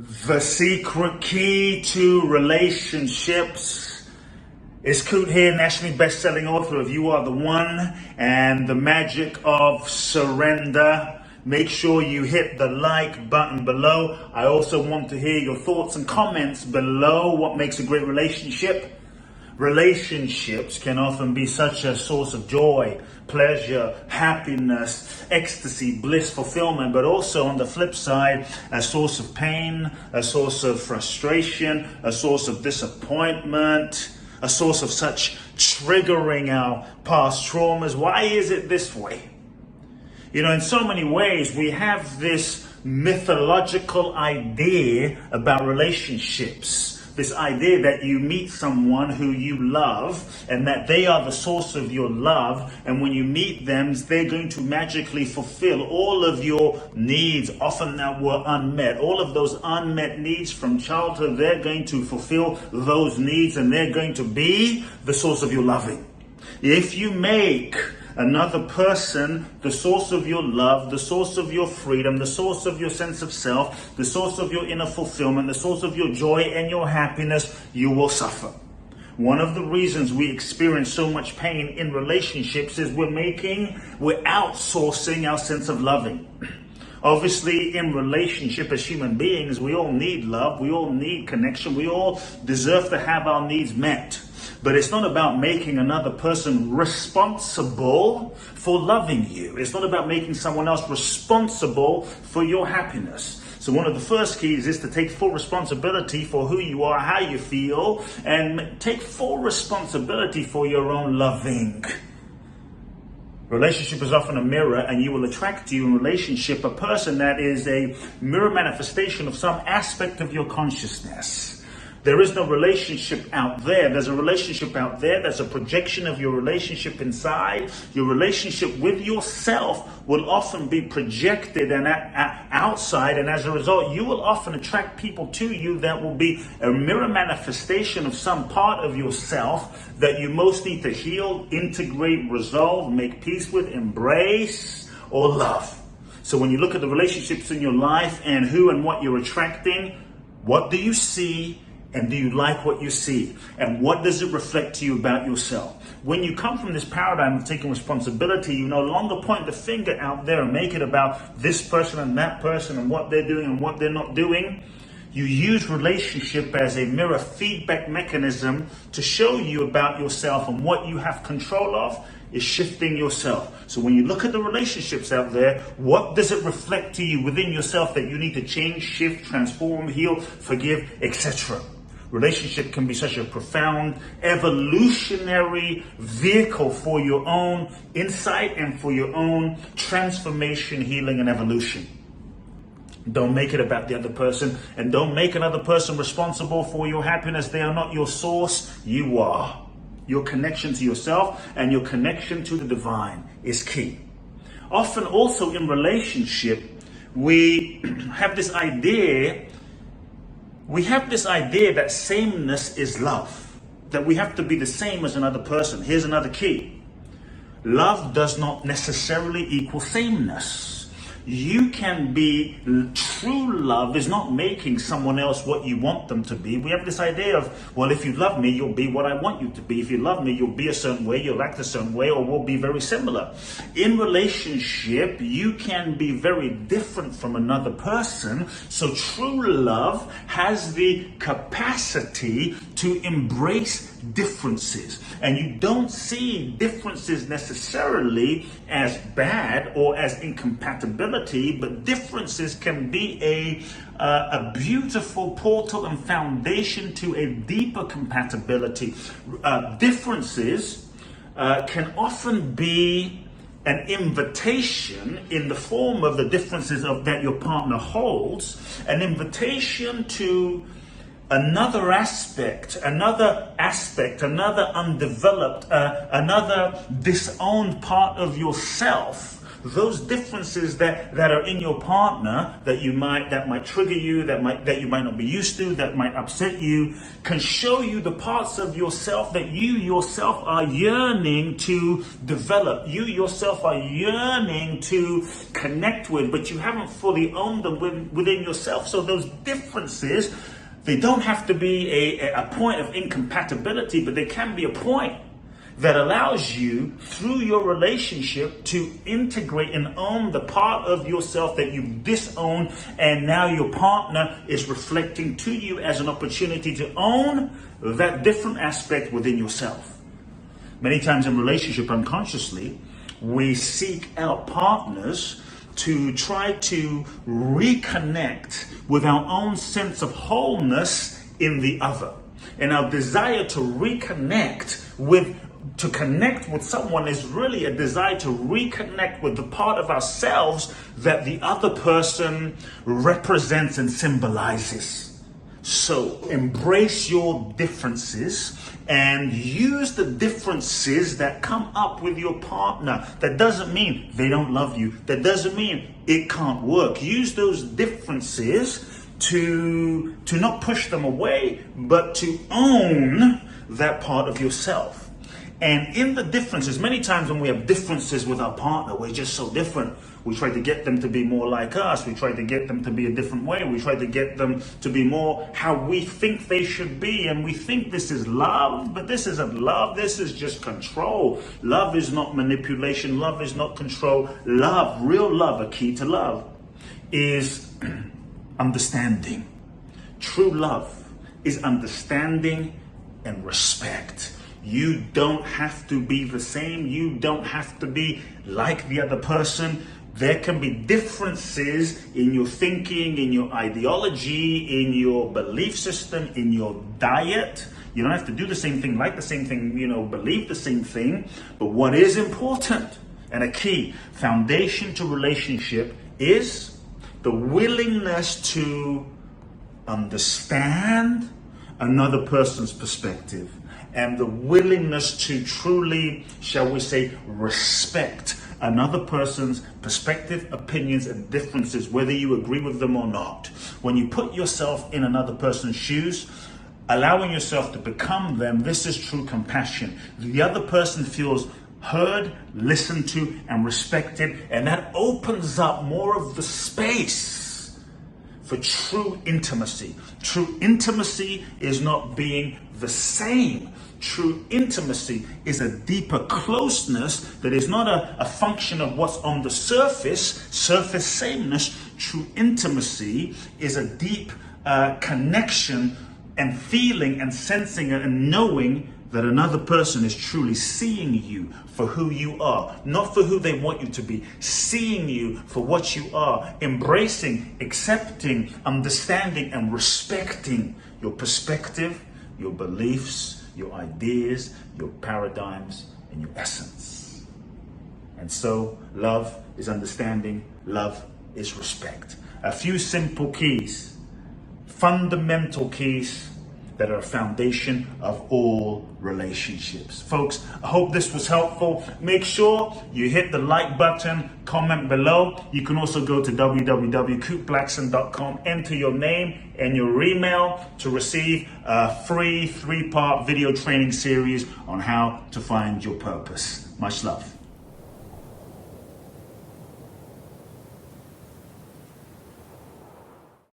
The secret key to relationships. It's Kute here, nationally best-selling author of You Are the One and The Magic of Surrender. Make sure you hit the like button below. I also want to hear your thoughts and comments below. What makes a great relationship? Relationships can often be such a source of joy, pleasure, happiness, ecstasy, bliss, fulfillment, but also on the flip side, a source of pain, a source of frustration, a source of disappointment, a source of such triggering our past traumas. Why is it this way? You know, in so many ways, we have this mythological idea about relationships. This idea that you meet someone who you love and that they are the source of your love, and when you meet them, they're going to magically fulfill all of your needs, often that were unmet. All of those unmet needs from childhood, they're going to fulfill those needs and they're going to be the source of your loving. If you make another person the source of your love, the source of your freedom, the source of your sense of self, the source of your inner fulfillment, the source of your joy and your happiness, you will suffer. One of the reasons we experience so much pain in relationships is we're outsourcing our sense of loving. Obviously, in relationship as human beings, we all need love, we all need connection, we all deserve to have our needs met. But it's not about making another person responsible for loving you. It's not about making someone else responsible for your happiness. So one of the first keys is to take full responsibility for who you are, how you feel, and take full responsibility for your own loving. Relationship is often a mirror, and you will attract to you in relationship a person that is a mirror manifestation of some aspect of your consciousness. There is no relationship out there. There's a relationship out there. There's a projection of your relationship inside. Your relationship with yourself will often be projected and outside. And as a result, you will often attract people to you that will be a mirror manifestation of some part of yourself that you most need to heal, integrate, resolve, make peace with, embrace, or love. So when you look at the relationships in your life and who and what you're attracting, what do you see? And do you like what you see? And what does it reflect to you about yourself? When you come from this paradigm of taking responsibility, you no longer point the finger out there and make it about this person and that person and what they're doing and what they're not doing. You use relationship as a mirror feedback mechanism to show you about yourself, and what you have control of is shifting yourself. So when you look at the relationships out there, what does it reflect to you within yourself that you need to change, shift, transform, heal, forgive, etc.? Relationship can be such a profound evolutionary vehicle for your own insight and for your own transformation, healing, and evolution. Don't make it about the other person, and don't make another person responsible for your happiness. They are not your source. You are. Your connection to yourself and your connection to the divine is key. Often also in relationship, we have this idea that sameness is love, that we have to be the same as another person. Here's another key. Love does not necessarily equal sameness. You can be, true love is not making someone else what you want them to be. We have this idea of, well, if you love me, you'll be what I want you to be. If you love me, you'll be a certain way, you'll act a certain way, or we'll be very similar. In relationship, you can be very different from another person. So true love has the capacity to embrace differences. And you don't see differences necessarily as bad or as incompatibility, but differences can be a beautiful portal and foundation to a deeper compatibility. Differences can often be an invitation in the form of the differences that your partner holds, an invitation to another aspect, another undeveloped, another disowned part of yourself those differences that are in your partner that might trigger you, that you might not be used to, that might upset you, can show you the parts of yourself that you yourself are yearning to develop, you yourself are yearning to connect with, but you haven't fully owned them within yourself. So those differences, they don't have to be a point of incompatibility, but they can be a point that allows you, through your relationship, to integrate and own the part of yourself that you disown, and now your partner is reflecting to you as an opportunity to own that different aspect within yourself. Many times in relationship, unconsciously, we seek out partners to try to reconnect with our own sense of wholeness in the other. And our desire to connect with someone is really a desire to reconnect with the part of ourselves that the other person represents and symbolizes. So embrace your differences and use the differences that come up with your partner. That doesn't mean they don't love you. That doesn't mean it can't work. Use those differences to not push them away, but to own that part of yourself. And in the differences, many times when we have differences with our partner, we're just so different. We try to get them to be more like us. We try to get them to be a different way. We try to get them to be more how we think they should be. And we think this is love, but this isn't love. This is just control. Love is not manipulation. Love is not control. Love, real love, a key to love, is understanding. True love is understanding and respect. You don't have to be the same. You don't have to be like the other person. There can be differences in your thinking, in your ideology, in your belief system, in your diet. You don't have to do the same thing, like the same thing, believe the same thing. But what is important and a key foundation to relationship is the willingness to understand another person's perspective, and the willingness to truly, shall we say, respect another person's perspective, opinions, and differences, whether you agree with them or not. When you put yourself in another person's shoes, allowing yourself to become them, this is true compassion. The other person feels heard, listened to, and respected, and that opens up more of the space for true intimacy. True intimacy is not being the same. True intimacy is a deeper closeness that is not a function of what's on the surface sameness. True intimacy is a deep connection and feeling and sensing and knowing that another person is truly seeing you for who you are, not for who they want you to be, seeing you for what you are, embracing, accepting, understanding, and respecting your perspective, your beliefs, your ideas, your paradigms, and your essence. And so, love is understanding, love is respect. A few simple keys, fundamental keys that are a foundation of all relationships. Folks, I hope this was helpful. Make sure you hit the like button, comment below. You can also go to www.𝐿𝐸𝐿.com, enter your name and your email to receive a free 3-part video training series on how to find your purpose. Much love.